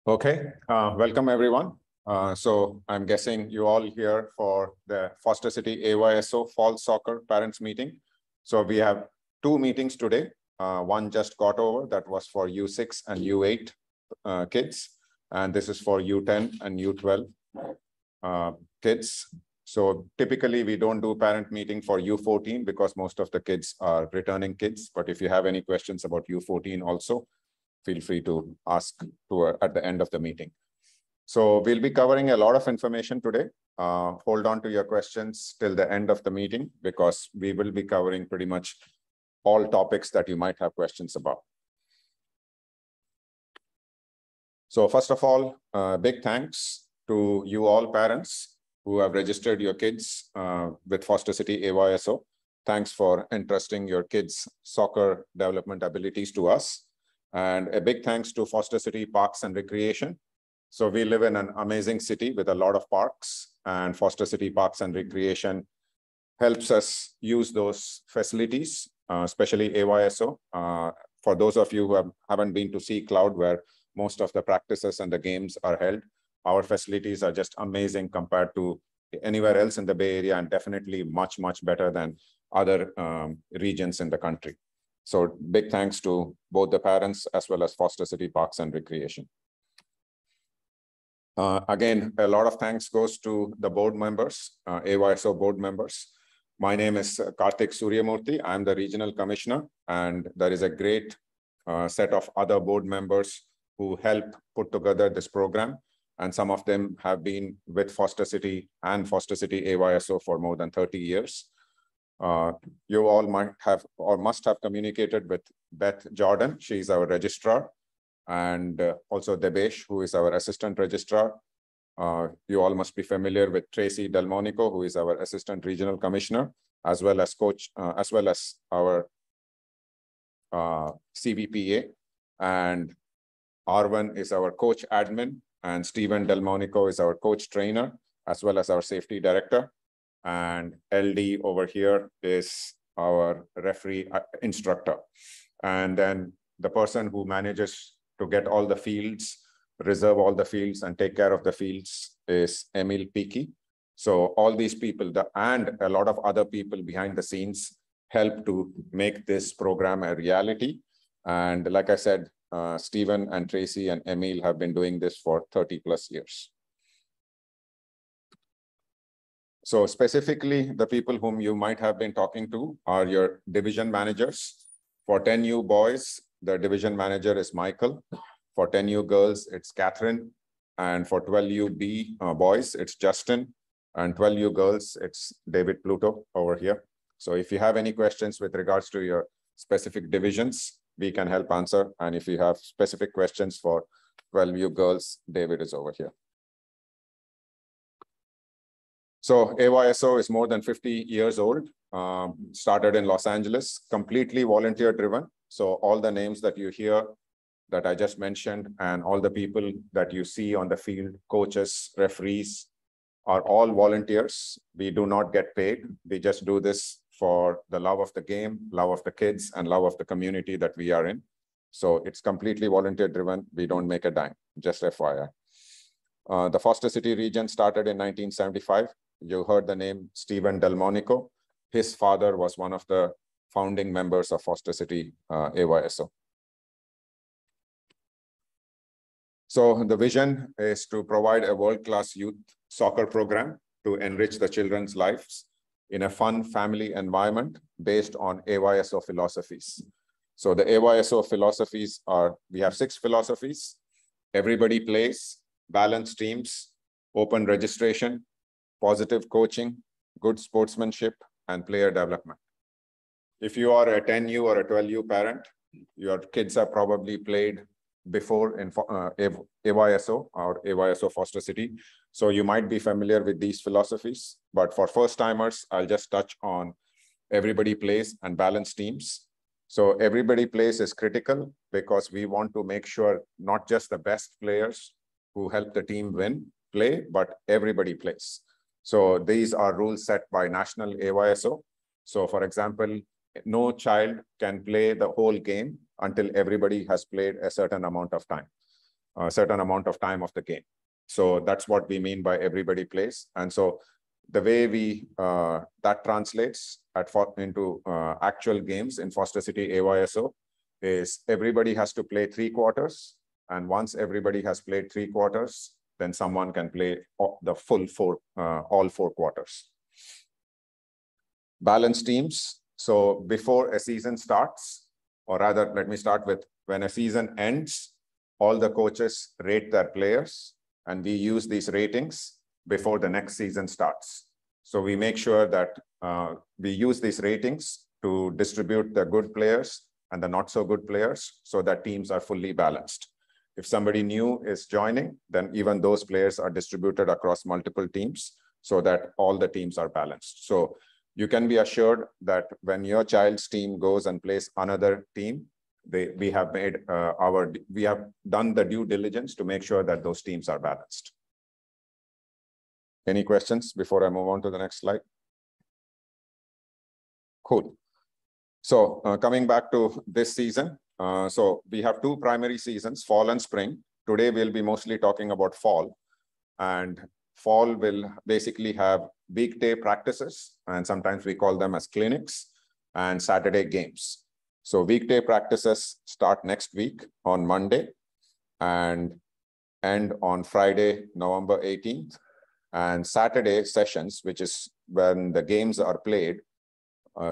Okay, welcome everyone. So I'm guessing you all here for the Foster City AYSO Fall Soccer Parents Meeting. So we have two meetings today. One just got over, that was for U6 and U8 kids. And this is for U10 and U12 kids. So typically we don't do parent meeting for U14 because most of the kids are returning kids. But if you have any questions about U14 also, feel free to ask at the end of the meeting. So we'll be covering a lot of information today. Hold on to your questions till the end of the meeting because we will be covering pretty much all topics that you might have questions about. So first of all, big thanks to you all parents who have registered your kids with Foster City AYSO. Thanks for entrusting your kids' soccer development abilities to us. And a big thanks to Foster City Parks and Recreation. So we live in an amazing city with a lot of parks, and Foster City Parks and Recreation helps us use those facilities, especially AYSO. For those of you who haven't been to Sea Cloud, where most of the practices and the games are held, our facilities are just amazing compared to anywhere else in the Bay Area, and definitely much, much better than other regions in the country. So big thanks to both the parents as well as Foster City Parks and Recreation. Again, a lot of thanks goes to the board members, AYSO board members. My name is Karthik Suryamurthy. I'm the regional commissioner, and there is a great set of other board members who help put together this program. And some of them have been with Foster City and Foster City AYSO for more than 30 years. You all might have or must have communicated with Beth Jordan. She's our registrar, and also Debesh, who is our assistant registrar. You all must be familiar with Tracy Delmonico, who is our assistant regional commissioner, as well as our CVPA. And Arvan is our coach admin, and Stephen Delmonico is our coach trainer, as well as our safety director. And LD over here is our referee instructor. And then the person who manages to get all the fields, reserve all the fields, and take care of the fields is Emil Piki. So all these people and a lot of other people behind the scenes help to make this program a reality. And like I said, Stephen and Tracy and Emil have been doing this for 30 plus years. So specifically, the people whom you might have been talking to are your division managers. For 10U boys, the division manager is Michael. For 10U girls, it's Catherine. And for 12U boys, it's Justin. And 12U girls, it's David Pluto over here. So if you have any questions with regards to your specific divisions, we can help answer. And if you have specific questions for 12U girls, David is over here. So AYSO is more than 50 years old, started in Los Angeles, completely volunteer driven. So all the names that you hear that I just mentioned and all the people that you see on the field, coaches, referees, are all volunteers. We do not get paid. We just do this for the love of the game, love of the kids, and love of the community that we are in. So it's completely volunteer driven. We don't make a dime, just FYI. The Foster City region started in 1975. You heard the name Stephen Delmonico. His father was one of the founding members of Foster City AYSO. So the vision is to provide a world-class youth soccer program to enrich the children's lives in a fun family environment based on AYSO philosophies. So the AYSO philosophies are, we have 6 philosophies: everybody plays, balanced teams, open registration, positive coaching, good sportsmanship, and player development. If you are a 10U or a 12U parent, your kids have probably played before in AYSO or AYSO Foster City. So you might be familiar with these philosophies, but for first timers, I'll just touch on everybody plays and balanced teams. So everybody plays is critical because we want to make sure not just the best players who help the team win play, but everybody plays. So these are rules set by national AYSO. So for example, no child can play the whole game until everybody has played a certain amount of time. a certain amount of time of the game. So that's what we mean by everybody plays. And so the way we that translates into actual games in Foster City AYSO is everybody has to play 3 quarters. And once everybody has played 3 quarters, then someone can play the full all 4 quarters. Balanced teams. So before a season starts, or rather, let me start with when a season ends, all the coaches rate their players, and we use these ratings before the next season starts. So we make sure that we use these ratings to distribute the good players and the not so good players so that teams are fully balanced. If somebody new is joining, then even those players are distributed across multiple teams so that all the teams are balanced. So you can be assured that when your child's team goes and plays another team, we have done the due diligence to make sure that those teams are balanced. Any questions before I move on to the next slide? Cool. So coming back to this season, so we have 2 primary seasons, fall and spring. Today we'll be mostly talking about fall, and fall will basically have weekday practices, and sometimes we call them as clinics, and Saturday games. So weekday practices start next week on Monday and end on Friday, November 18th. And Saturday sessions, which is when the games are played,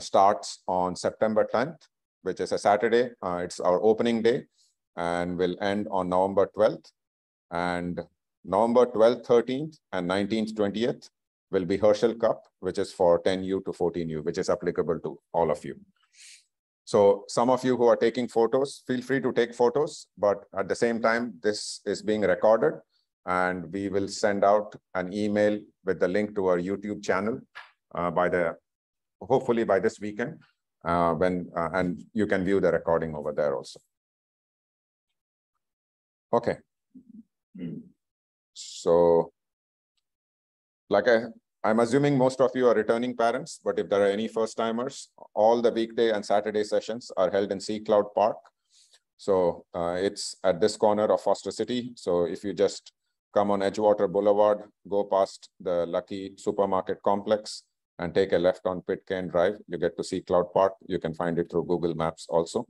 starts on September 10th, which is a Saturday. It's our opening day and will end on November 12th. And November 12th, 13th, and 19th, 20th will be Herschel Cup, which is for 10U to 14U, which is applicable to all of you. So some of you who are taking photos, feel free to take photos, but at the same time, this is being recorded, and we will send out an email with the link to our YouTube channel hopefully by this weekend, and you can view the recording over there also. Okay. So like I'm assuming most of you are returning parents, but if there are any first timers, all the weekday and Saturday sessions are held in Sea Cloud Park. So it's at this corner of Foster City. So if you just come on Edgewater Boulevard, go past the Lucky Supermarket Complex and take a left on Pitcairn Drive, you get to Sea Cloud Park. You can find it through Google Maps also.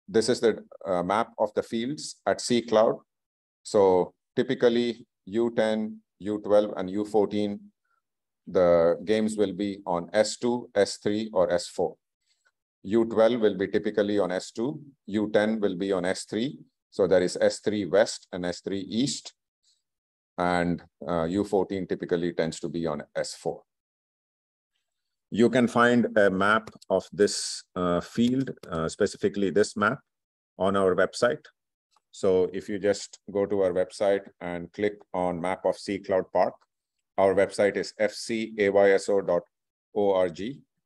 This is the map of the fields at Sea Cloud. So typically U10, U12, and U14, the games will be on S2, S3, or S4. U12 will be typically on S2, U10 will be on S3. So there is S3 West and S3 East, and U14 typically tends to be on S4. You can find a map of this field, specifically this map, on our website. So if you just go to our website and click on Map of Sea Cloud Park, our website is fcayso.org.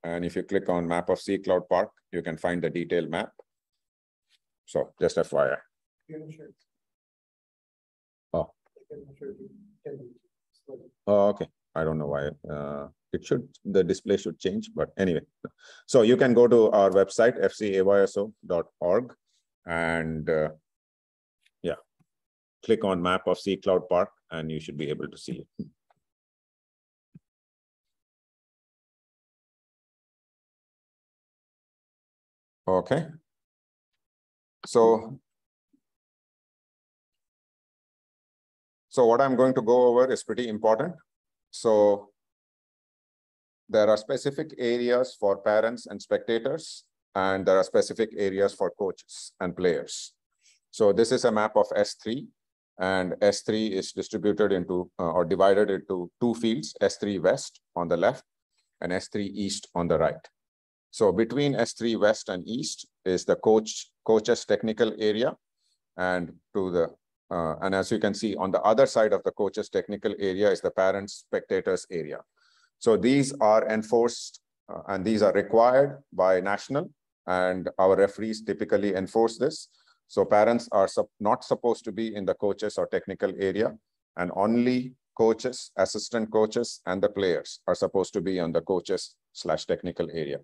And if you click on Map of Sea Cloud Park, you can find the detailed map. So just FYI. Oh. Oh, okay. I don't know why. The display should change, but anyway. So you can go to our website, fcayso.org, and yeah, click on Map of Sea Cloud Park, and you should be able to see it. Okay. So what I'm going to go over is pretty important. So there are specific areas for parents and spectators, and there are specific areas for coaches and players. So this is a map of S3, and S3 is distributed into or divided into 2 fields, S3 West on the left and S3 East on the right. So between S3 West and East is the coaches technical area, and and as you can see on the other side of the coaches technical area is the parents spectators area. So these are enforced and these are required by national, and our referees typically enforce this. So parents are not supposed to be in the coaches or technical area, and only coaches, assistant coaches, and the players are supposed to be on the coaches/technical area.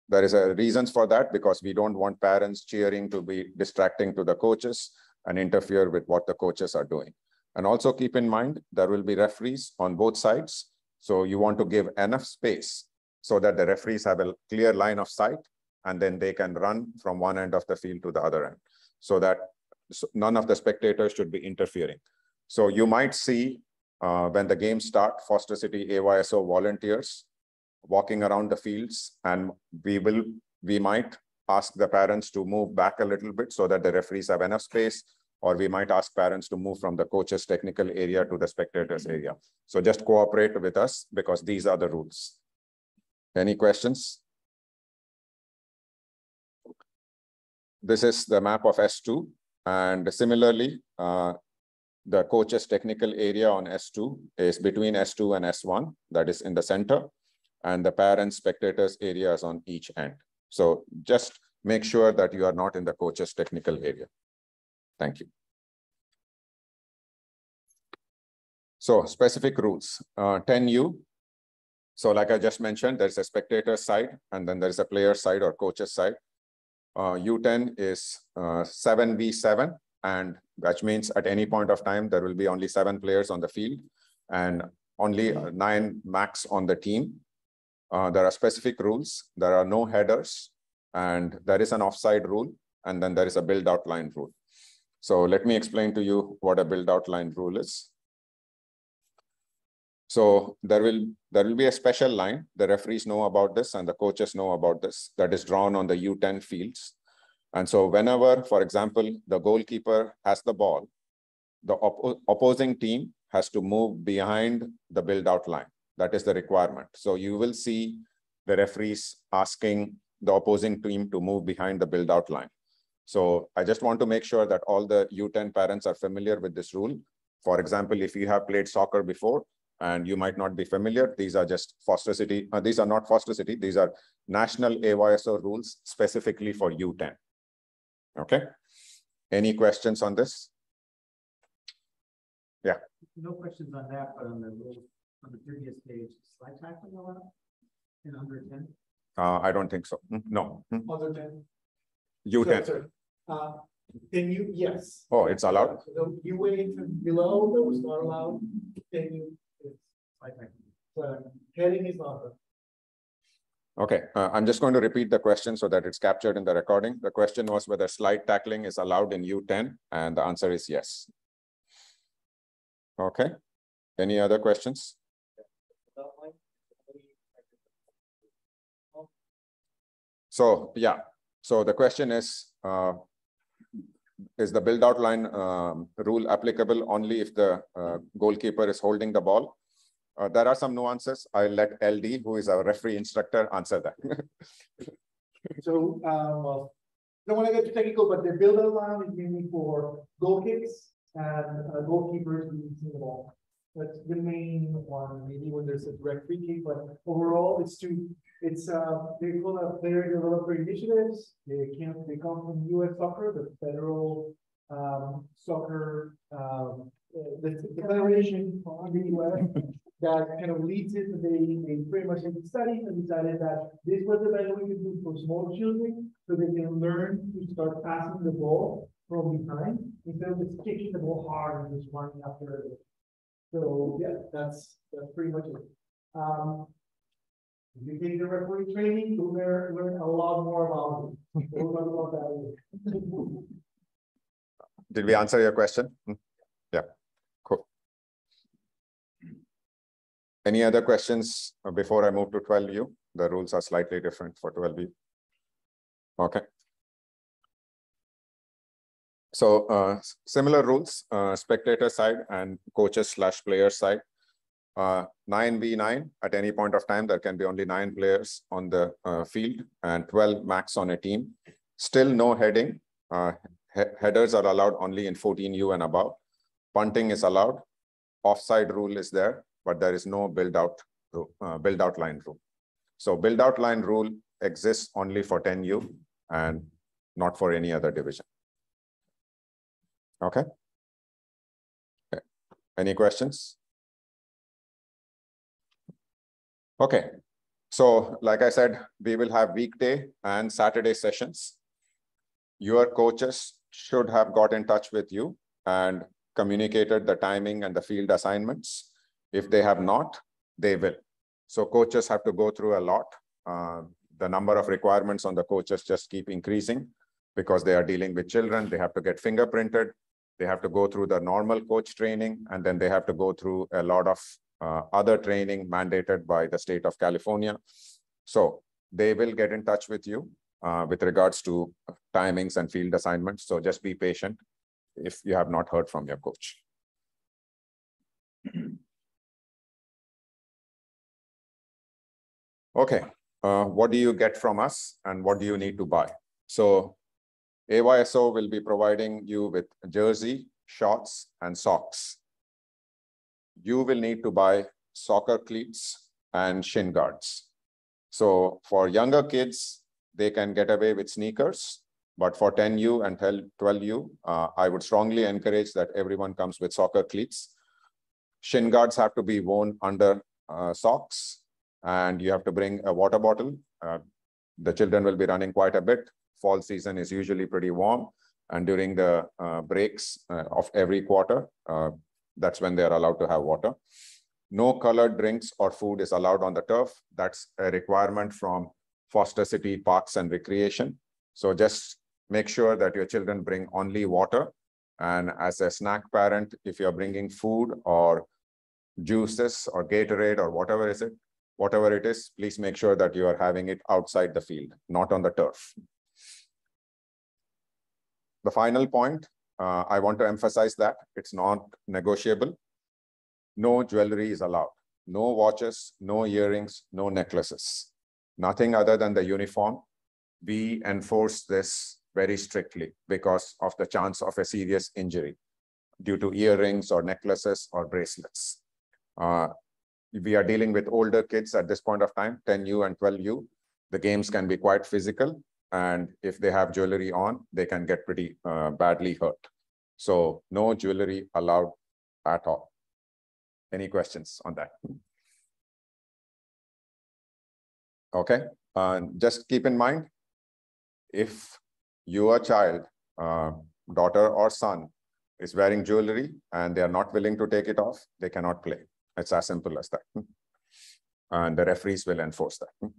There is a reasons for that because we don't want parents cheering to be distracting to the coaches and interfere with what the coaches are doing. And also keep in mind, there will be referees on both sides. So you want to give enough space so that the referees have a clear line of sight and then they can run from one end of the field to the other end so that none of the spectators should be interfering. So you might see when the game starts, Foster City AYSO volunteers walking around the fields, and we might ask the parents to move back a little bit so that the referees have enough space, or we might ask parents to move from the coach's technical area to the spectators area. So just cooperate with us because these are the rules. Any questions? This is the map of S2, and similarly, the coach's technical area on S2 is between S2 and S1, that is in the center, and the parents, spectators areas on each end. So just make sure that you are not in the coach's technical area. Thank you. So specific rules, 10U. So like I just mentioned, there's a spectator side, and then there's a player side or coach's side. U10 is 7v7, and which means at any point of time, there will be only 7 players on the field and only 9 max on the team. There are specific rules. There are no headers, and there is an offside rule, and then there is a build out line rule. So let me explain to you what a build out line rule is. So there will be a special line. The referees know about this and the coaches know about this, that is drawn on the U10 fields. And so whenever, for example, the goalkeeper has the ball, the opposing team has to move behind the build out line. That is the requirement. So you will see the referees asking the opposing team to move behind the build out line. So I just want to make sure that all the U10 parents are familiar with this rule. For example, if you have played soccer before, and you might not be familiar, these are just Foster City. These are not Foster City. These are national AYSO rules specifically for U10. Okay. Any questions on this? Yeah. No questions on that, but on the previous page, slide tackling allowed in under 10? I don't think so. No. Under 10? U10. Sorry. Can you? Yes. Oh, it's allowed. So you wait below, that was not allowed. Can you? But heading is not. Okay, I'm just going to repeat the question so that it's captured in the recording. The question was whether slide tackling is allowed in U10, and the answer is yes. Okay, any other questions? So yeah, so the question is the build out line rule applicable only if the goalkeeper is holding the ball? There are some nuances. I'll let LD, who is our referee instructor, answer that. So, don't want to get too technical, but the build out line is mainly for goal kicks and goalkeepers releasing the ball. That's the main one, maybe when there's a direct free kick, but overall they call it player developer initiatives. They come from US Soccer, the federal soccer, the federation in the US. That kind of leads it. They pretty much did studies and decided that this was the better way to do for small children, so they can learn to start passing the ball from behind instead of just kicking the ball hard and just running after it. So yeah, that's pretty much it. If you take the referee training, you'll learn a lot more about it. We'll talk about that. Did we answer your question? Yeah, cool. Any other questions before I move to 12U? The rules are slightly different for 12U. Okay. So similar rules, spectator side and coaches / player side. 9v9, at any point of time, there can be only 9 players on the field and 12 max on a team. Still no heading. Headers are allowed only in 14U and above. Punting is allowed. Offside rule is there, but there is no build out line rule. So build out line rule exists only for 10U and not for any other division. Okay. Any questions? Okay. So like I said, we will have weekday and Saturday sessions. Your coaches should have got in touch with you and communicated the timing and the field assignments. If they have not, they will. So coaches have to go through a lot. The number of requirements on the coaches just keep increasing because they are dealing with children. They have to get fingerprinted. They have to go through the normal coach training, and then they have to go through a lot of other training mandated by the state of California. So they will get in touch with you with regards to timings and field assignments. So just be patient if you have not heard from your coach. Okay, what do you get from us and what do you need to buy? So AYSO will be providing you with jersey, shorts, and socks. You will need to buy soccer cleats and shin guards. So for younger kids, they can get away with sneakers, but for 10U and 12U, I would strongly encourage that everyone comes with soccer cleats. Shin guards have to be worn under socks, and you have to bring a water bottle. The children will be running quite a bit. Fall season is usually pretty warm, and during the breaks of every quarter, that's when they're allowed to have water. No colored drinks or food is allowed on the turf. That's a requirement from Foster City Parks and Recreation. So just make sure that your children bring only water. And as a snack parent, if you're bringing food or juices or Gatorade or whatever it is, please make sure that you are having it outside the field, not on the turf. The final point, I want to emphasize that it's not negotiable. No jewelry is allowed. No watches, no earrings, no necklaces. Nothing other than the uniform. We enforce this very strictly because of the chance of a serious injury due to earrings or necklaces or bracelets. We are dealing with older kids at this point of time, 10U and 12U. The games can be quite physical, and if they have jewelry on, they can get pretty badly hurt. So no jewelry allowed at all. Any questions on that? Okay, just keep in mind, if your child, daughter or son, is wearing jewelry and they are not willing to take it off, they cannot play. It's as simple as that. And the referees will enforce that.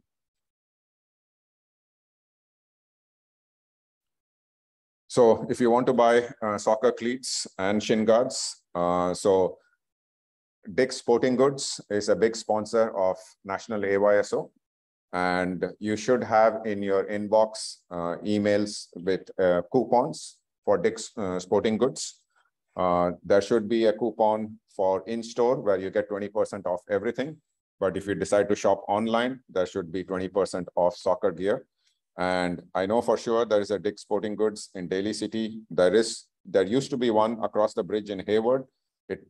So if you want to buy soccer cleats and shin guards, so Dick's Sporting Goods is a big sponsor of National AYSO, and you should have in your inbox emails with coupons for Dick's Sporting Goods. There should be a coupon for in-store where you get 20% off everything. But if you decide to shop online, there should be 20% off soccer gear. And I know for sure there is a Dick's Sporting Goods in Daly City. There used to be one across the bridge in Hayward. It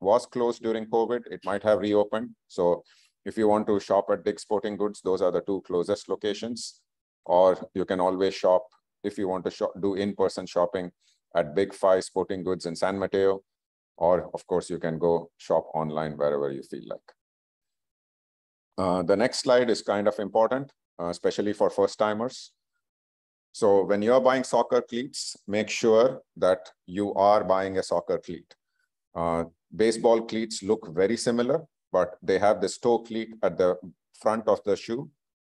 was closed during COVID. It might have reopened. So if you want to shop at Dick's Sporting Goods, those are the two closest locations. Or you can always shop, if you want to do in-person shopping, at Big Five Sporting Goods in San Mateo. Or of course, you can go shop online wherever you feel like. The next slide is kind of important, especially for first-timers. So when you're buying soccer cleats, make sure that you are buying a soccer cleat. Baseball cleats look very similar, but they have this toe cleat at the front of the shoe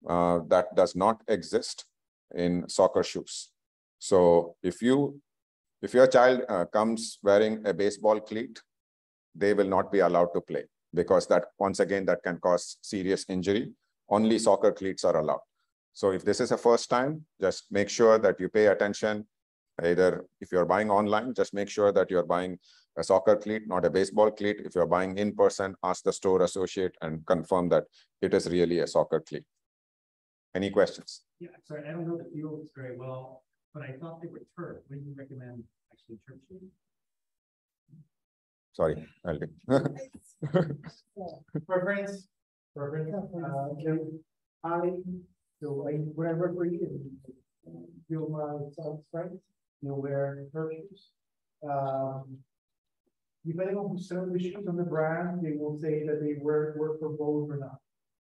that does not exist in soccer shoes. So if your child comes wearing a baseball cleat, they will not be allowed to play, because that, once again, that can cause serious injury. Only soccer cleats are allowed. So if this is a first time, just make sure that you pay attention. Either if you're buying online, just make sure that you're buying a soccer cleat, not a baseball cleat. If you're buying in person, ask the store associate and confirm that it is really a soccer cleat. Any questions? Yeah, sorry, I don't know the fields very well, but I thought they were turf. Would you recommend actually turf shoes? Sorry, I'll do. Preference. When I referee and feel my son's strength, you'll wear turf shoes. Depending on who sells the shoes on the brand, they will say that they work for both or not.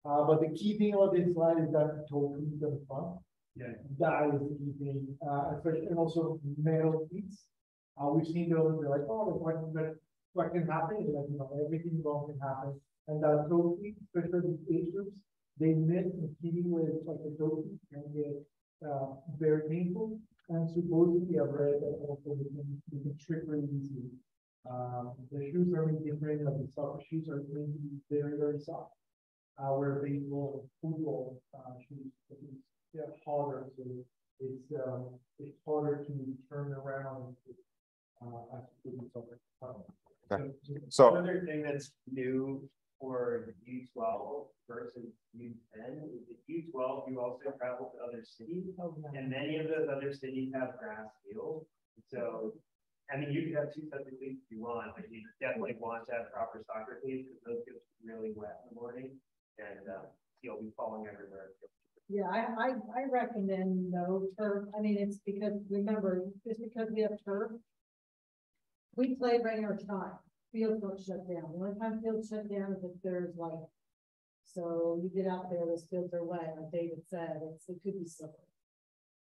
But the key thing about this slide is that totally the front. Yeah. That is the key thing, especially, and also metal seats. We've seen those, they're like, oh, what can happen? Like, everything wrong can happen. And toe feet, especially these age groups, they miss competing with like the toe feet and get very painful. And supposedly I've read that also they can trip really easily. The shoes are really different, like the soccer shoes are going to be very, very soft. Where baseball, football shoes, they're harder, so it's harder to turn around as soccer. So another thing that's new for the U12 versus U10 is the U12, you also travel to other cities, and many of those other cities have grass fields. So, I mean, you could have two sets of cleats if you want, but you definitely want to have proper soccer cleats because those get really wet in the morning, and you'll be falling everywhere. Yeah, I recommend no turf. I mean, it's because, remember, just because we have turf, we play right our time. Fields don't shut down. The only time fields shut down is if there's like, so you get out there, those fields are wet, like David said, it could be slippery.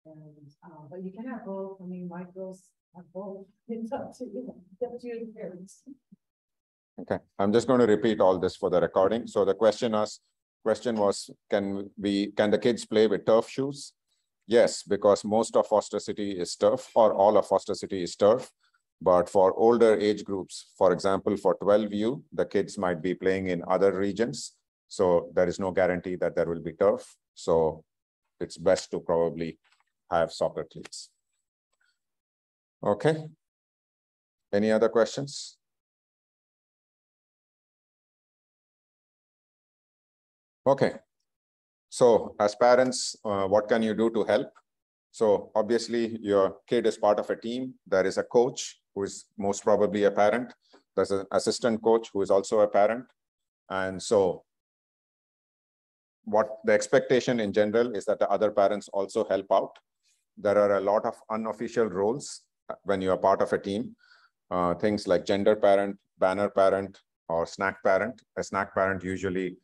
And, but you can have both. I mean, my girls have both. It's up to you. It's up to your parents. okay, I'm just going to repeat all this for the recording. So the question was, can the kids play with turf shoes? Yes, because most of Foster City is turf, or all of Foster City is turf. But for older age groups, for example, for 12U, the kids might be playing in other regions. So there is no guarantee that there will be turf. So it's best to probably have soccer cleats. Okay. Any other questions? Okay. So as parents, what can you do to help? So obviously your kid is part of a team. There is a coach who is most probably a parent. There's an assistant coach who is also a parent. And so what the expectation in general is that the other parents also help out. There are a lot of unofficial roles when you are part of a team. Things like gender parent, banner parent, or snack parent. A snack parent usually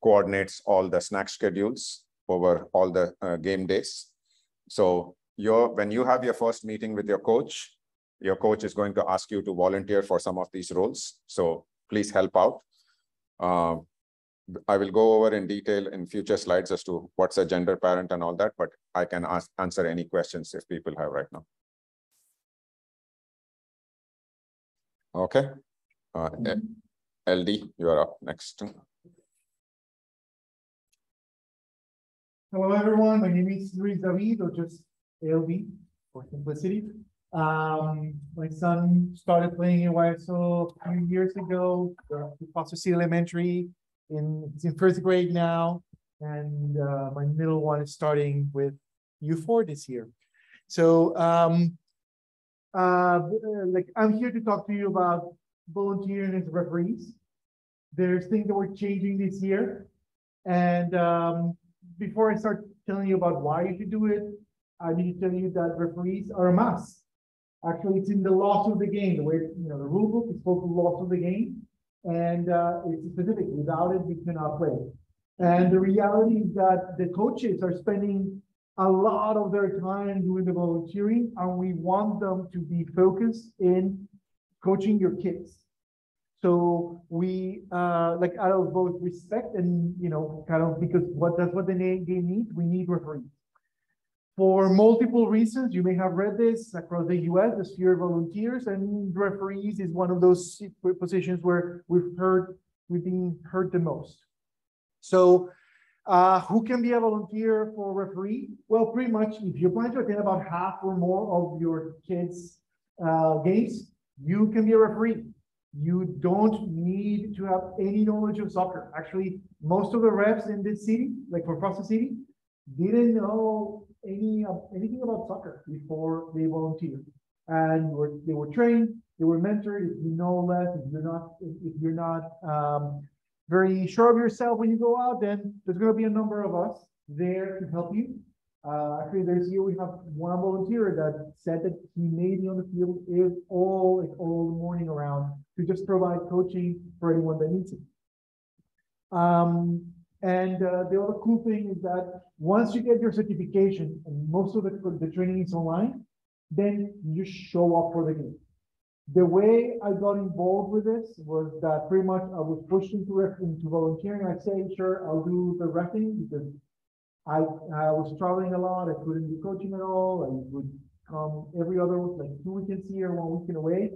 coordinates all the snack schedules over all the game days. So when you have your first meeting with your coach is going to ask you to volunteer for some of these roles. So please help out. I will go over in detail in future slides as to what's a gender parent and all that, but I can answer any questions if people have right now. Okay. LD, you are up next. Hello, everyone. My name is Luis David, or just LD for simplicity. My son started playing AYSO a few years ago, Foster City Elementary. He's in first grade now, and my middle one is starting with U4 this year. So, I'm here to talk to you about volunteering as referees. There's things that we're changing this year, and before I start telling you about why you should do it, I need to tell you that referees are a must. Actually, it's in the laws of the game. The way, the rule book is called the laws of the game, and it's specific. Without it, we cannot play. And the reality is that the coaches are spending a lot of their time doing the volunteering, and we want them to be focused in coaching your kids. So we, out of both respect and, kind of because that's what the game needs, we need referees. For multiple reasons, you may have read this across the US, the sphere of volunteers, and referees is one of those positions where we've been hurt the most. So who can be a volunteer for referee? Well, pretty much if you plan to attend about half or more of your kids' games, you can be a referee. You don't need to have any knowledge of soccer. Actually, most of the refs in this city, like for Foster City, didn't know anything about soccer before they volunteered. And they were trained, they were mentored. If you know less, if you're not very sure of yourself when you go out, then there's going to be a number of us there to help you. Actually, this year we have one volunteer that said that he may be on the field all morning around to just provide coaching for anyone that needs it. And the other cool thing is that once you get your certification, and most of the training is online, then you show up for the game. The way I got involved with this was that pretty much I was pushed into volunteering. I say, sure, I'll do the refing because I was traveling a lot. I couldn't do coaching at all. I would come every other, like 2 weekends here, 1 weekend away.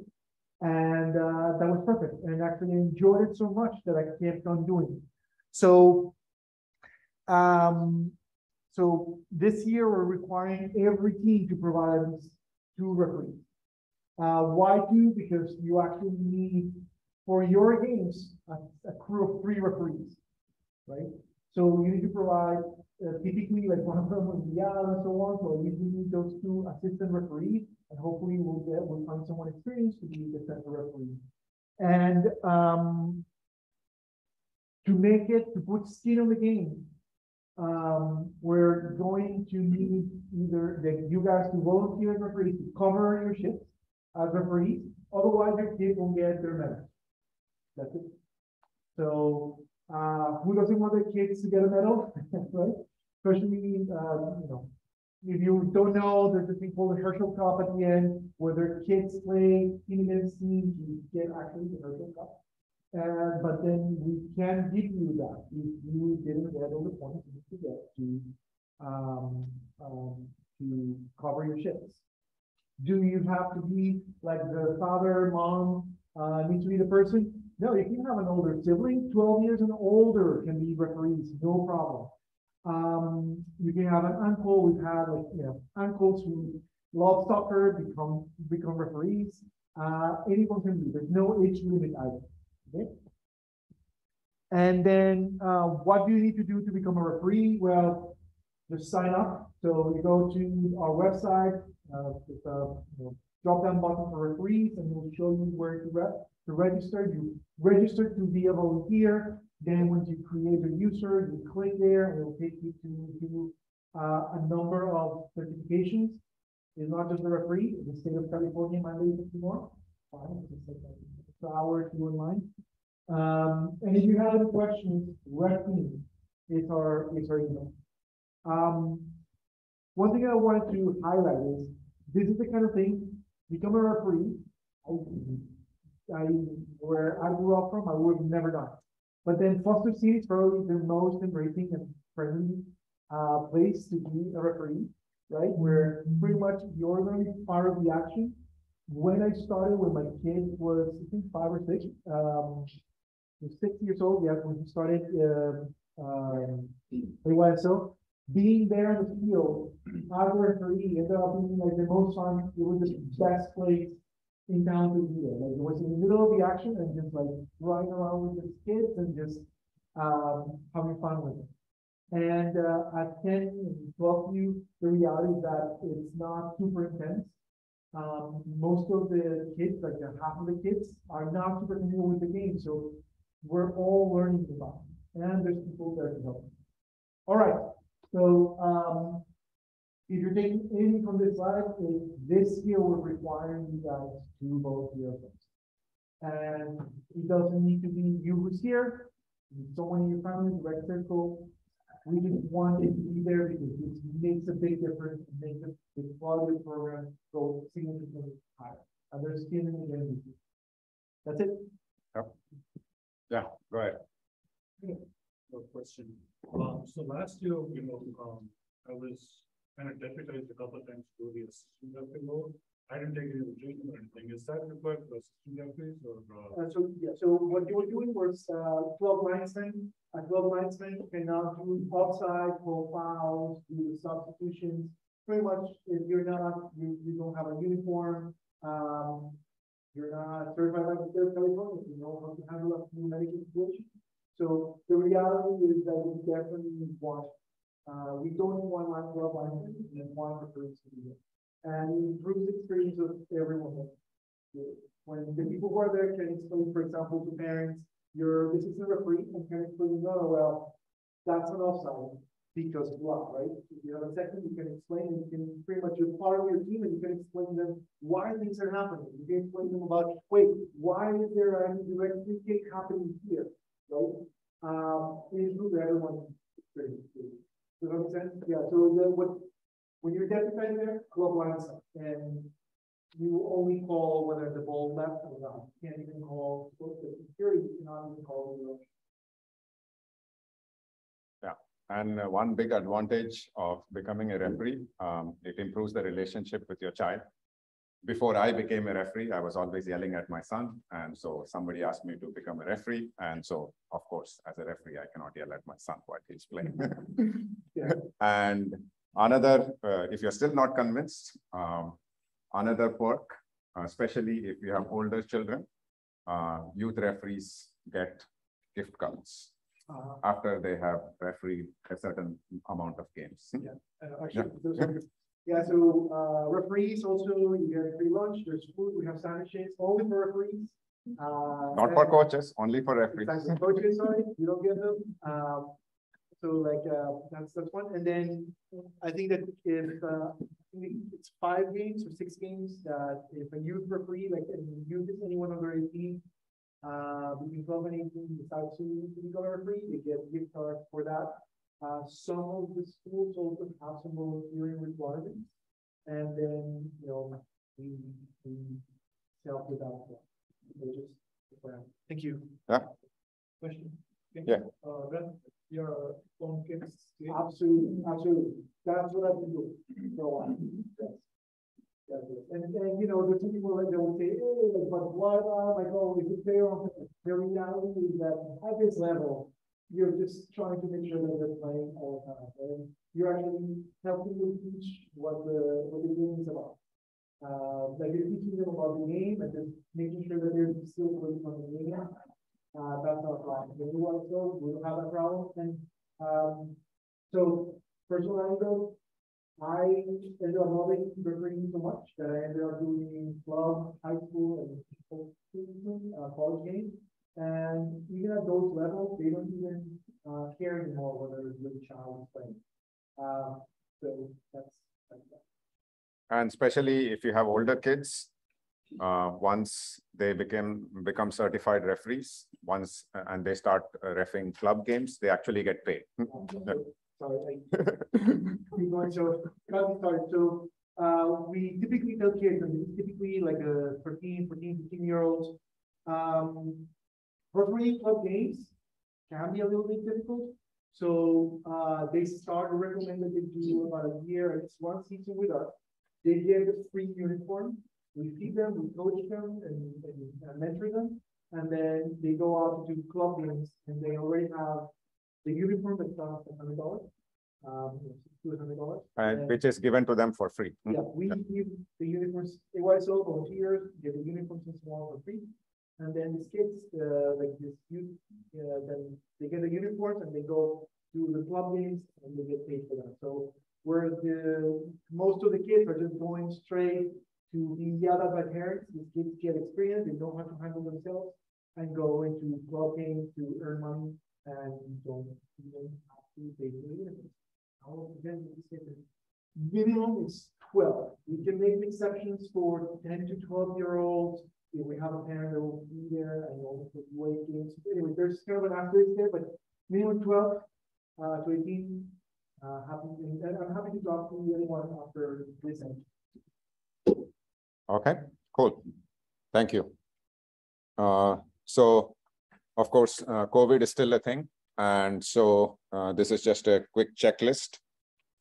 And that was perfect. And actually enjoyed it so much that I kept on doing it. So, so this year we're requiring every team to provide at least 2 referees. Why 2? Because you actually need, for your games, a crew of 3 referees, right? So you need to provide, typically, like one of them will be out and so on. So you need those 2 assistant referees, and hopefully we'll find someone experienced to be the center referee. And to put skin on the game, we're going to need either you guys to volunteer as referees to cover your shifts as referees, otherwise your kid won't get their medal. That's it. So who doesn't want their kids to get a medal, right? Especially, you know, if you don't know, there's a thing called the Herschel Cup at the end, where their kids play in against teams to get actually the Herschel Cup. But then we can give you that if you didn't get all the points you need to get to cover your shifts. Do you have to be like the father, mom, needs to be the person? No, you can have an older sibling, 12 years and older can be referees, no problem. You can have an uncle. We've had, like, you know, uncles who love soccer become referees. Anyone can be. There's no age limit either. Okay. And then what do you need to do to become a referee? Well, just sign up. So you go to our website, there's a drop-down button for referees, and it will show you where to register. You register to be a volunteer. Then once you create a user, you click there, and it will take you to a number of certifications. It's not just the referee, the state of California mandates it more. So hours to online. And if you have any questions, write me. It's our email. One thing I wanted to highlight is this is the kind of thing, become a referee. Where I grew up from, I would have never done. But then Foster City is probably the most embracing and friendly place to be a referee, right? Where pretty much you're going to be part of the action. When I started, when my kid was, I think, 5 or 6, he was 6 years old, yeah, when he started AYSO, being there in the field, as a referee, ended up being like the most fun. It was the best place in town to be there. Like, it was in the middle of the action and just like riding around with his kids and just having fun with it. And at 10 and 12U, the reality is that it's not super intense. Most of the kids, like half of the kids, are not super familiar with the game. So we're all learning about it. And there's people there to help. All right. So if you're taking anything from this slide, this year we're requiring you guys to volunteer. And it doesn't need to be you who's here. Someone in your family, direct circle. We just want it to be there because it makes a big difference. It makes the quality of the program go significantly higher. And there's skin in the game. That's it. Yep. Yeah, go ahead. No question. So last year, I was kind of deputized a couple of times to the assistant referee role. I didn't take any of the training or anything. Is that required for assistant referees or? So what you were doing was 12 linesmen. 12 linesmen cannot do offside, call fouls, do the substitutions. Pretty much, if you're not, you don't have a uniform, you're not certified by the state of California, you know how to handle a medical situation. So the reality is that we definitely want, we don't want 12 linesmen, we want referees to be there. And it improves the experience of everyone. When the people who are there can explain, for example, to parents, this is a referee, and can explain, no, well, that's an offside because blah, right? If you have a second, you can explain, and you can pretty much, you're part of your team, and you can explain them why things are happening. You can explain them about, wait, why is there a direct free kick happening here, right? include everyone. Does that make sense? Yeah, so when you're deputized there, club lines up, and you only call whether the ball left or not. You can't even call, in theory, you cannot even call the direction. And one big advantage of becoming a referee, it improves the relationship with your child. Before I became a referee, I was always yelling at my son. And so somebody asked me to become a referee. And so, of course, as a referee, I cannot yell at my son while he's playing. Yeah. And another, if you're still not convinced, another perk, especially if you have older children, youth referees get gift cards after they have refereed a certain amount of games. Actually, so referees also, you get free lunch, there's food, we have sandwiches, only for referees. Not for coaches, only for referees. Exactly. Coaches, sorry, you don't get them. So like that's one. And then I think that if it's 5 games or 6 games that if a youth referee, like youth is anyone under 18, between 12 and 18 decide to become a referee, they get gift cards for that. Some of the schools also have some volunteering requirements, and then we help with that. Thank you. Yeah. Question. Yeah. Run your own kids. Absolutely, absolutely. That's what I do. So yes. And there's some people that will say, hey, but why am I going to fair? The reality is that at this level, you're just trying to make sure that they're playing all the time. And you're actually helping them teach what the game is about. Like you're teaching them about the game and just making sure that they're still focused on the game. That's our problem. When we want to go, we don't have that problem. And so personal anecdote, I ended up loving refereeing so much that I ended up doing club, high school, and college games. And even at those levels, they don't even care anymore whether the child is playing. So that's that. And especially if you have older kids, once they become certified referees, and they start refereeing club games, they actually get paid. Sorry, keep going. So, so we typically tell kids, and typically like a 14, 15-year-olds, refereeing club games can be a little bit difficult. So they start to recommend that they do about a year, at least 1 season with us. They get a free uniform. We feed them, we coach them, and mentor them. And then they go out to do club games, and they already have the uniform that costs $100, $200. And which is given to them for free. Yeah, we give the uniforms, AYSO volunteers get the uniforms and so on for free. And then these kids, like this youth, then they get the uniforms and they go to the club games and they get paid for that. So where most of the kids are just going straight to be yelled at by parents, these kids get experience, they know how to handle themselves and go into club games to earn money and don't even have to pay for the uniforms. Minimum is 12. We can make exceptions for 10 to 12-year-olds. If we have a parent that will be there and also for weight games. Anyway, there's kind of an asterisk there, but minimum 12 to 18. I'm happy to talk to anyone after this end. Okay, cool. Thank you. So, of course, COVID is still a thing. And so this is just a quick checklist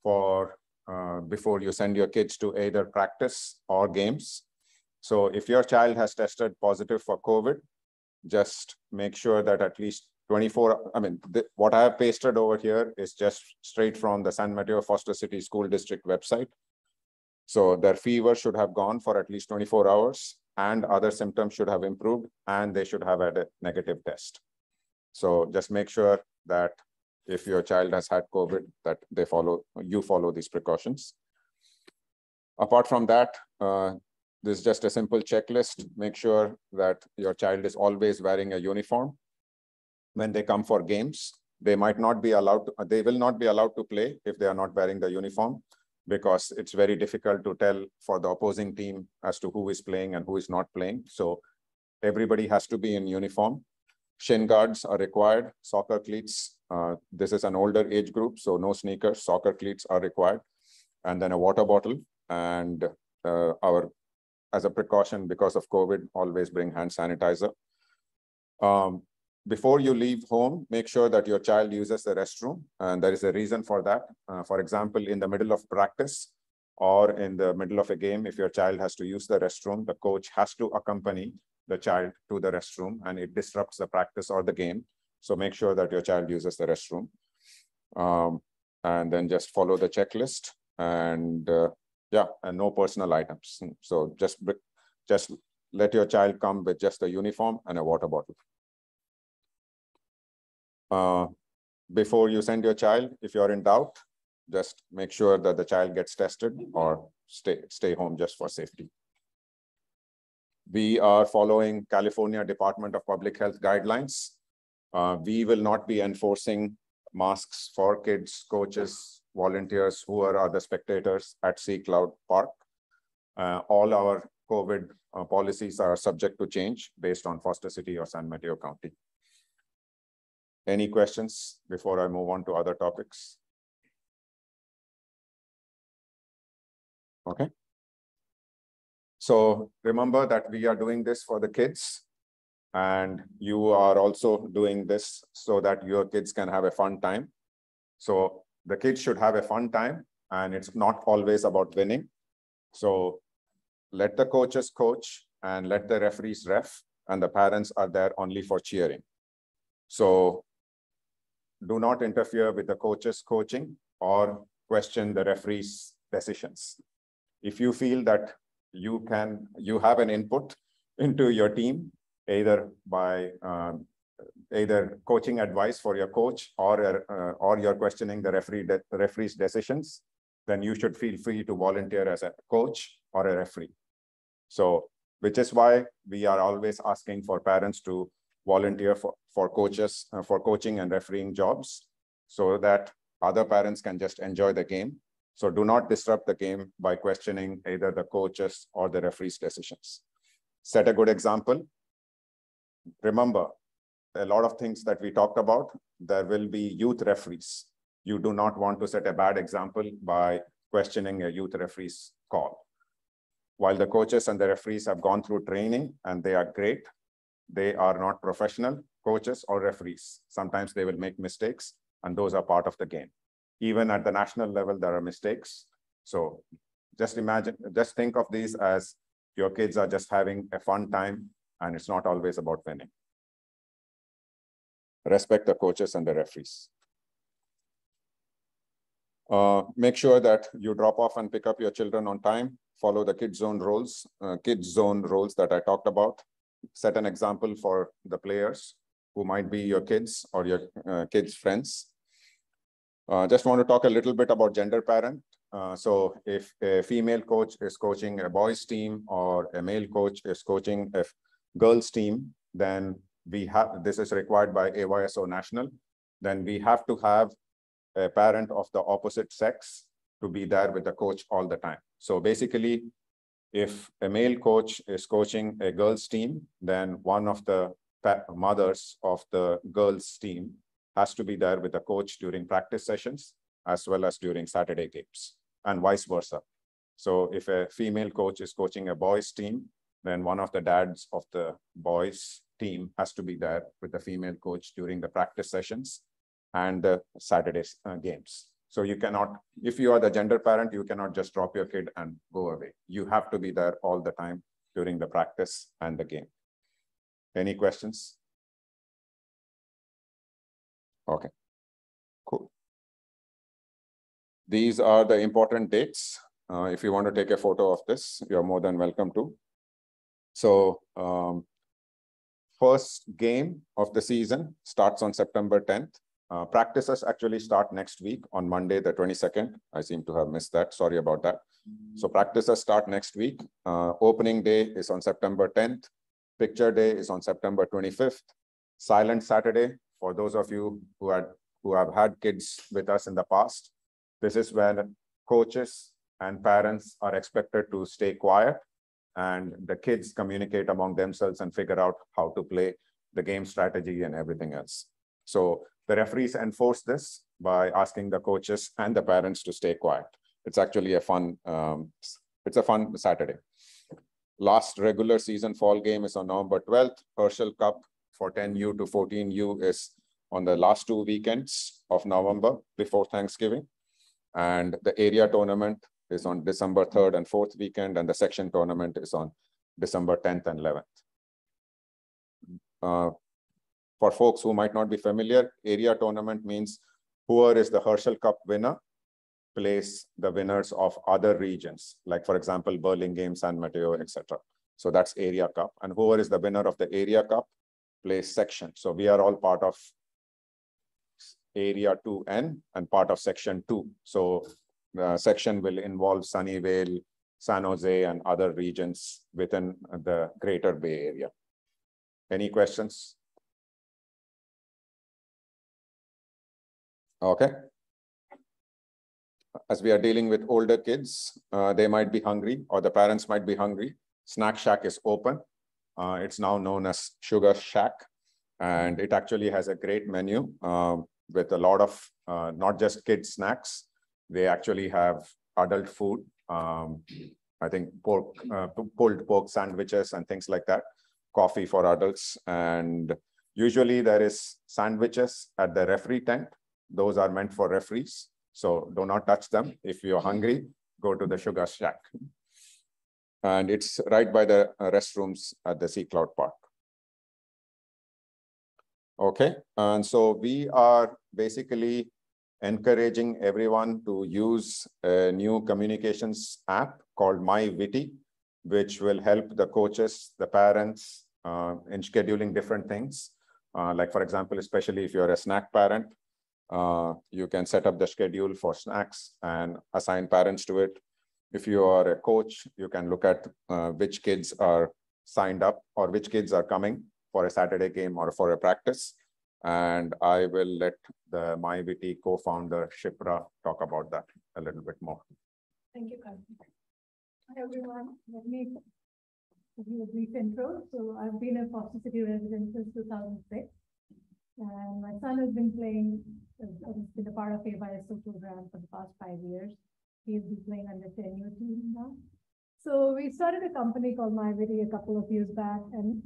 for before you send your kids to either practice or games. So if your child has tested positive for COVID, just make sure that at least 24, what I have pasted over here is just straight from the San Mateo Foster City School District website. So their fever should have gone for at least 24 hours and other symptoms should have improved and they should have had a negative test. So just make sure that if your child has had COVID, that you follow these precautions. Apart from that, this is just a simple checklist. Make sure that your child is always wearing a uniform. When they come for games, they will not be allowed to play if they are not wearing the uniform, because it's very difficult to tell for the opposing team as to who is playing and who is not playing. So everybody has to be in uniform. Shin guards are required. Soccer cleats. This is an older age group, so no sneakers. Soccer cleats are required. And then a water bottle. And as a precaution, because of COVID, always bring hand sanitizer. Before you leave home, make sure that your child uses the restroom. And there is a reason for that. For example, in the middle of practice or in the middle of a game, if your child has to use the restroom, the coach has to accompany the child to the restroom, and it disrupts the practice or the game. So make sure that your child uses the restroom. And then just follow the checklist, and yeah, and no personal items. So just let your child come with just a uniform and a water bottle. Before you send your child, if you're in doubt, just make sure that the child gets tested or stay home just for safety. We are following California Department of Public Health guidelines. We will not be enforcing masks for kids, coaches, volunteers who are the spectators at Sea Cloud Park. All our COVID policies are subject to change based on Foster City or San Mateo County. Any questions before I move on to other topics? Okay. So remember that we are doing this for the kids, and you are also doing this so that your kids can have a fun time. So the kids should have a fun time, and it's not always about winning. So let the coaches coach and let the referees ref, and the parents are there only for cheering. So do not interfere with the coaches coaching or question the referees' decisions. If you feel that you have an input into your team, either by either coaching advice for your coach or you're questioning the referee's decisions, then you should feel free to volunteer as a coach or a referee. So, which is why we are always asking for parents to volunteer for coaches, for coaching and refereeing jobs, so that other parents can just enjoy the game. So do not disrupt the game by questioning either the coaches or the referee's decisions. Set a good example. Remember, a lot of things that we talked about, there will be youth referees. You do not want to set a bad example by questioning a youth referee's call. While the coaches and the referees have gone through training and they are great, they are not professional coaches or referees. Sometimes they will make mistakes, and those are part of the game. Even at the national level, there are mistakes. So just imagine, just think of these as your kids are just having a fun time, and it's not always about winning. Respect the coaches and the referees. Make sure that you drop off and pick up your children on time. Follow the kids zone rules that I talked about. Set an example for the players who might be your kids or your kids' friends. Just want to talk a little bit about gender parent. So if a female coach is coaching a boys team or a male coach is coaching a girls team, then this is required by AYSO National, then we have to have a parent of the opposite sex to be there with the coach all the time. So basically, if a male coach is coaching a girls team, then one of the mothers of the girls team has to be there with the coach during practice sessions, as well as during Saturday games, and vice versa. So if a female coach is coaching a boys team, then one of the dads of the boys team has to be there with the female coach during the practice sessions and the Saturday games. So you cannot, if you are the gender parent, you cannot just drop your kid and go away. You have to be there all the time during the practice and the game. Any questions? Okay, cool. These are the important dates. If you want to take a photo of this, you're more than welcome to. So first game of the season starts on September 10th. Practices actually start next week on Monday, the 22nd. I seem to have missed that. Sorry about that. So practices start next week. Opening day is on September 10th. Picture day is on September 25th. Silent Saturday, for those of you who have had kids with us in the past, this is when coaches and parents are expected to stay quiet and the kids communicate among themselves and figure out how to play the game strategy and everything else. So the referees enforce this by asking the coaches and the parents to stay quiet. It's actually a fun, it's a fun Saturday. Last regular season fall game is on November 12th. Herschel Cup for 10U to 14U is on the last 2 weekends of November before Thanksgiving. And the area tournament is on December 3rd and 4th weekend, and the section tournament is on December 10th and 11th. For folks who might not be familiar, area tournament means whoever is the Herschel Cup winner plays the winners of other regions, like for example, Burlingame, San Mateo, etc. So that's area cup. And whoever is the winner of the area cup plays section. So we are all part of area 2N and part of section 2. So the section will involve Sunnyvale, San Jose, and other regions within the greater Bay Area. Any questions? Okay. As we are dealing with older kids, they might be hungry or the parents might be hungry. Snack Shack is open. It's now known as Sugar Shack, and it actually has a great menu with a lot of not just kids snacks. They actually have adult food. I think pulled pork sandwiches and things like that. Coffee for adults, and usually there is sandwiches at the referee tent. Those are meant for referees, so do not touch them. If you're hungry, go to the Sugar Shack. And it's right by the restrooms at the Sea Cloud Park. Okay, and so we are basically encouraging everyone to use a new communications app called MyWitty, which will help the coaches, the parents in scheduling different things. Like for example, especially if you're a snack parent, you can set up the schedule for snacks and assign parents to it. If you are a coach, you can look at which kids are signed up or which kids are coming for a Saturday game or for a practice. And I will let the MyWitty co-founder, Shipra, talk about that a little bit more. Thank you, Karthik. Hi, everyone. Let me give you a brief intro. So I've been a Foster City resident since 2006. And my son has been playing, has been a part of AYSO program for the past 5 years. He's been playing under 10U team now. So we started a company called MyWitty a couple of years back, and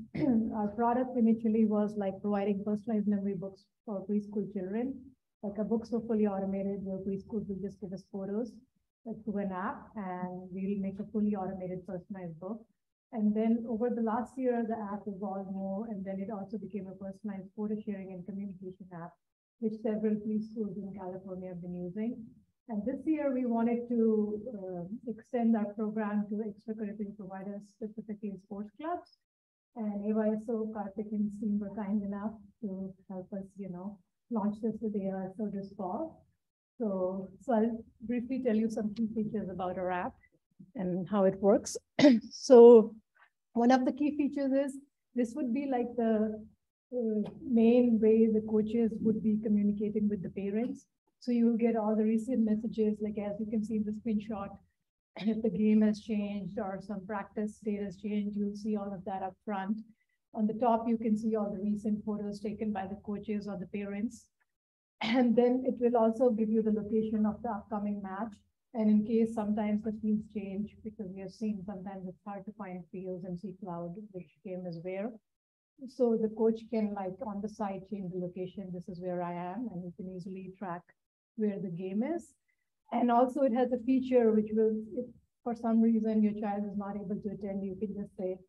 our product initially was like providing personalized memory books for preschool children. Like our books were fully automated, where preschools will just give us photos through an app, and we'll make a fully automated personalized book. And then over the last year, the app evolved more, and then it also became a personalized photo sharing and communication app, which several preschools in California have been using. And this year, we wanted to extend our program to extracurricular providers, specifically sports clubs. And AYSO, Karthik and his team were kind enough to help us, launch this with the AYSO this fall. So I'll briefly tell you some key features about our app and how it works. So one of the key features is this would be like the main way the coaches would be communicating with the parents. So you will get all the recent messages, like as you can see in the screenshot, if the game has changed or some practice state has changed, you'll see all of that up front. On the top, you can see all the recent photos taken by the coaches or the parents. And then it will also give you the location of the upcoming match. And in case sometimes the fields change, because we have seen sometimes it's hard to find fields and see cloud, which game is where. So the coach can on the side change the location, this is where I am, and you can easily track where the game is. And also it has a feature which will, if for some reason your child is not able to attend, you can just say,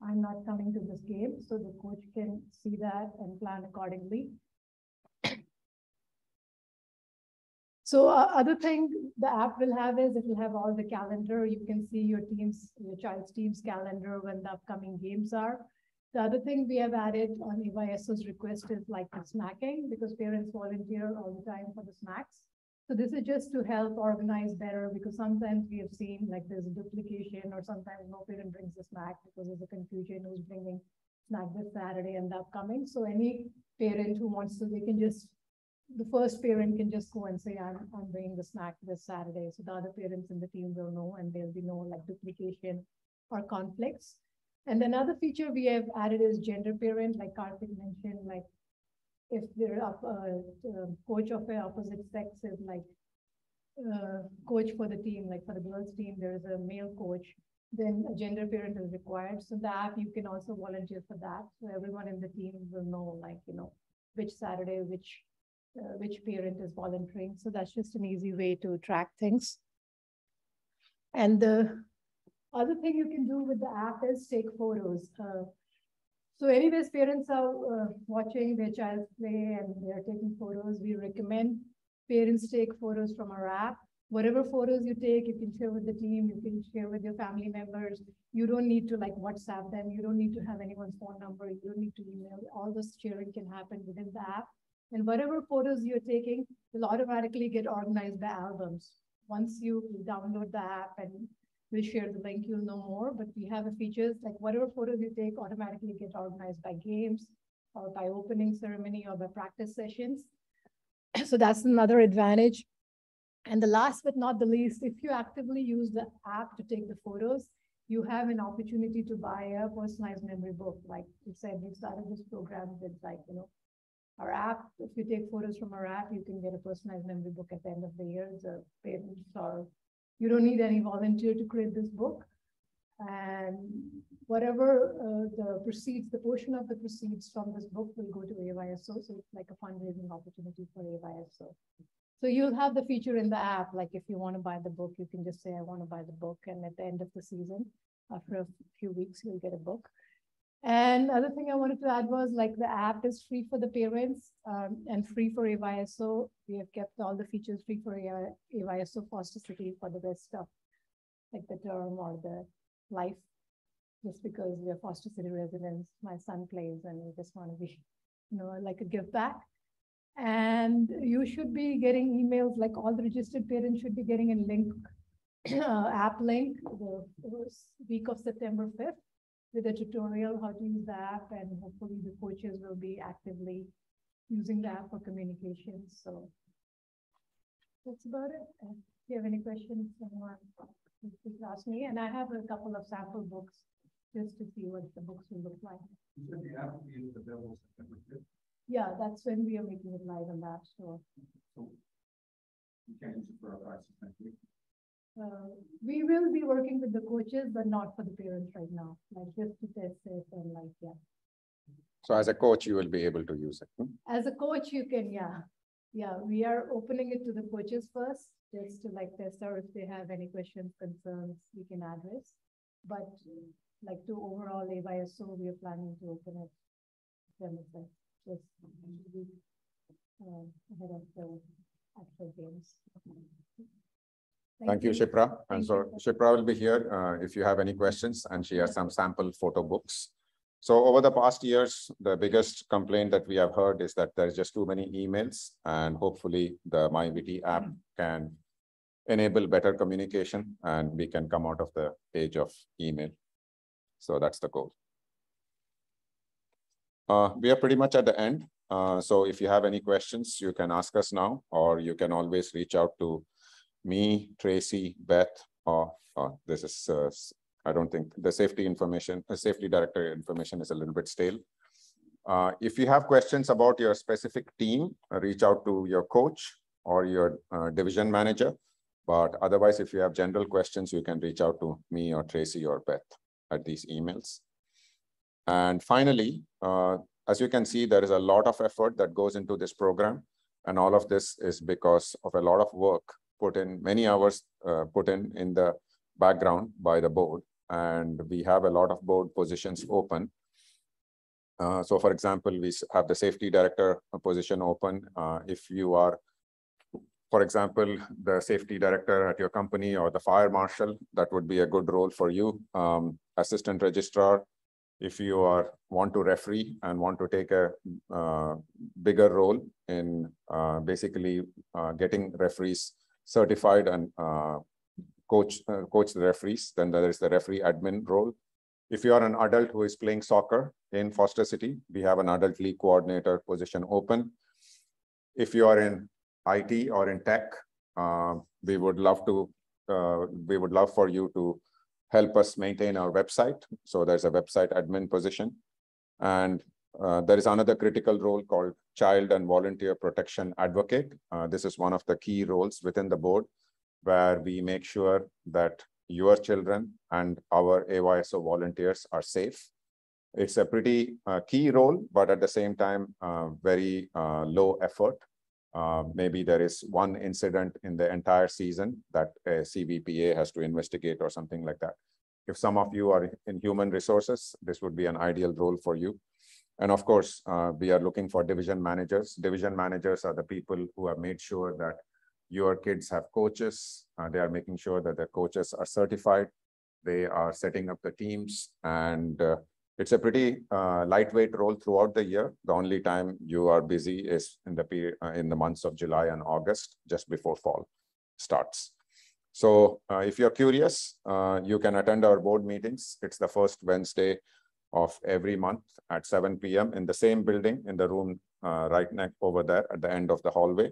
I'm not coming to this game. So the coach can see that and plan accordingly. So other thing the app will have is it will have all the calendar. You can see your child's team's calendar when the upcoming games are. The other thing we have added on AYSO's request is like the snacking, because parents volunteer all the time for the snacks. So this is just to help organize better, because sometimes we have seen like there's a duplication, or sometimes no parent brings a snack because there's a confusion who's bringing snack this Saturday and the upcoming. So any parent who wants to, they can just, the first parent can just go and say, I'm bringing the snack this Saturday. So the other parents in the team will know, and there'll be no like duplication or conflicts. And another feature we have added is gender parent, like Karthik mentioned, like if they're coach of the opposite sex is like coach for the team, like for the girls team, there is a male coach, then a gender parent is required. So in the app, you can also volunteer for that. So everyone in the team will know, like, you know, which Saturday, which parent is volunteering. So that's just an easy way to track things. And the other thing you can do with the app is take photos. So anyways, parents are watching their child play and they're taking photos. We recommend parents take photos from our app. Whatever photos you take, you can share with the team, you can share with your family members. You don't need to like WhatsApp them. You don't need to have anyone's phone number. You don't need to email. All this sharing can happen within the app. And whatever photos you're taking will automatically get organized by albums. Once you download the app and we'll share the link, you'll know more, but we have a features like whatever photos you take automatically get organized by games or by opening ceremony or by practice sessions. So that's another advantage. And the last but not the least, if you actively use the app to take the photos, you have an opportunity to buy a personalized memory book. Like you said, we started this program with like, you know, our app. If you take photos from our app, you can get a personalized memory book at the end of the year. The parents or you don't need any volunteer to create this book. And whatever the proceeds, the portion of the proceeds from this book will go to AYSO. So it's like a fundraising opportunity for AYSO. So you'll have the feature in the app, like if you want to buy the book, you can just say, I want to buy the book. And at the end of the season, after a few weeks, you'll get a book. And other thing I wanted to add was like the app is free for the parents and free for AYSO. We have kept all the features free for AYSO Foster City for the rest of like the term or the life, just because we are Foster City residents. My son plays and we just want to be, you know, like a give back. And you should be getting emails, like all the registered parents should be getting a link, app link the week of September 5th with a tutorial how to use the app, and hopefully the coaches will be actively using the app for communications. So that's about it. If you have any questions, someone please ask me. And I have a couple of sample books just to see what the books will look like. You said the app will be available September 5th. Yeah, that's when we are making it live on the App Store. So you can't use it for our classes next week. We will be working with the coaches, but not for the parents right now, like just to test it and like, yeah. So as a coach, you will be able to use it. As a coach, you can, yeah. Yeah, we are opening it to the coaches first, just to like test out if they have any questions, concerns, we can address. But like to overall AYSO, we are planning to open it them just ahead of the actual games. Thank you, Shipra. And so Shipra will be here if you have any questions, and she has some sample photo books. So over the past years, the biggest complaint that we have heard is that there's just too many emails, and hopefully the MyVT app can enable better communication and we can come out of the age of email. So that's the goal. We are pretty much at the end. So if you have any questions, you can ask us now, or you can always reach out to me, Tracy, Beth, or this is, I don't think the safety information, safety director information is a little bit stale. If you have questions about your specific team, reach out to your coach or your division manager. But otherwise, if you have general questions, you can reach out to me or Tracy or Beth at these emails. And finally, as you can see, there is a lot of effort that goes into this program. And all of this is because of a lot of work put in, many hours put in the background by the board. And we have a lot of board positions open. So for example, we have the safety director position open. If you are, for example, the safety director at your company or the fire marshal, that would be a good role for you. Assistant registrar, if you want to referee and want to take a bigger role in basically getting referees certified and coach the referees, then there is the referee admin role. If you are an adult who is playing soccer in Foster City, we have an adult league coordinator position open. If you are in IT or in tech, we would love for you to help us maintain our website. So there's a website admin position. And there is another critical role called Child and Volunteer Protection Advocate. This is one of the key roles within the board, where we make sure that your children and our AYSO volunteers are safe. It's a pretty key role, but at the same time, very low effort. Maybe there is one incident in the entire season that a CVPA has to investigate or something like that. If some of you are in human resources, this would be an ideal role for you. And of course, we are looking for division managers. Division managers are the people who have made sure that your kids have coaches. They are making sure that their coaches are certified. They are setting up the teams, and it's a pretty lightweight role throughout the year. The only time you are busy is in the months of July and August, just before fall starts. So if you're curious, you can attend our board meetings. It's the first Wednesday of every month at 7 p.m. in the same building, in the room right next over there at the end of the hallway.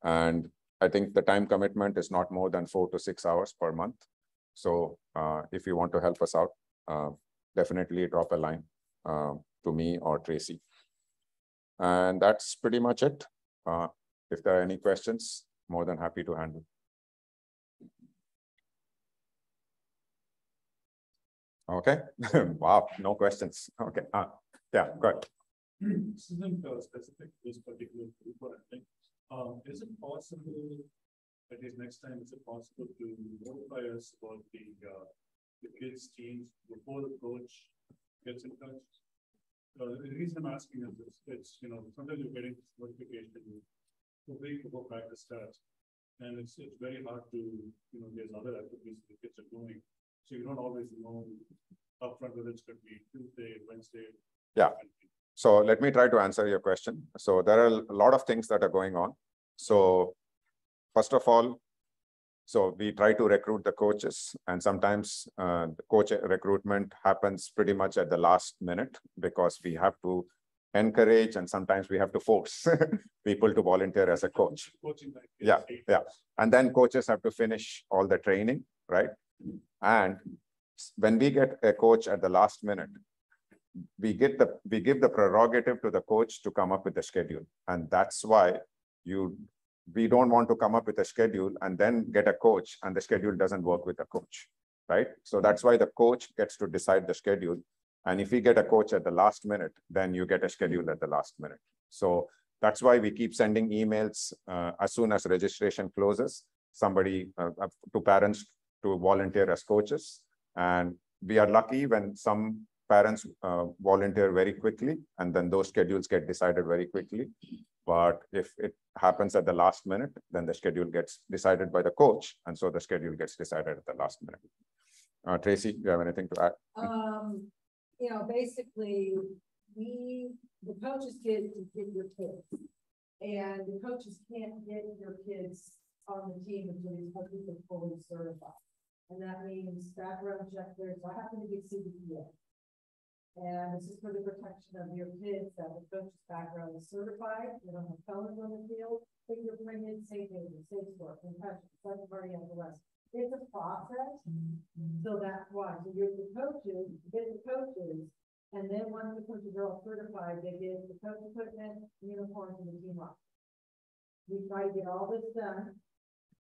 And I think the time commitment is not more than 4 to 6 hours per month. So if you want to help us out, definitely drop a line to me or Tracy. And that's pretty much it. If there are any questions, more than happy to handle. Okay. Wow, no questions. Okay. Yeah, good. This isn't specific to this particular group, but I think, is it possible, at least next time, is it possible to notify us about the kids' teams before the coach gets in touch? The reason I'm asking is it's sometimes you're getting notification a week before practice starts, and it's very hard to, there's other activities the kids are doing. So you don't always know upfront whether it's going to be Tuesday, Wednesday. Yeah. So let me try to answer your question. So there are a lot of things that are going on. So first of all, so we try to recruit the coaches, and sometimes the coach recruitment happens pretty much at the last minute, because we have to encourage and sometimes we have to force people to volunteer as a coach. Yeah, yeah. And then coaches have to finish all the training, right? And when we get a coach at the last minute, we give the prerogative to the coach to come up with a schedule. And that's why we don't want to come up with a schedule and then get a coach and the schedule doesn't work with the coach, right? So that's why the coach gets to decide the schedule. And if we get a coach at the last minute, then you get a schedule at the last minute. So that's why we keep sending emails as soon as registration closes, somebody to parents to volunteer as coaches. And we are lucky when some parents volunteer very quickly, and then those schedules get decided very quickly. But if it happens at the last minute, then the schedule gets decided by the coach. And so the schedule gets decided at the last minute. Tracy, do you have anything to add? Basically, the coaches get your kids. And the coaches can't get your kids on the team until these coaches are fully certified. And that means background check there. So I happen to be CVPA. And this is for the protection of your kids, that the coach's background is certified. You don't have felons on the field, fingerprinted, safe haven, safe work, concussion, second party ambulance. It's a process. So that's why. So you're the coaches, you get the coaches, and then once the coaches are all certified, they get the coach equipment, uniforms, and the team up. We try to get all this done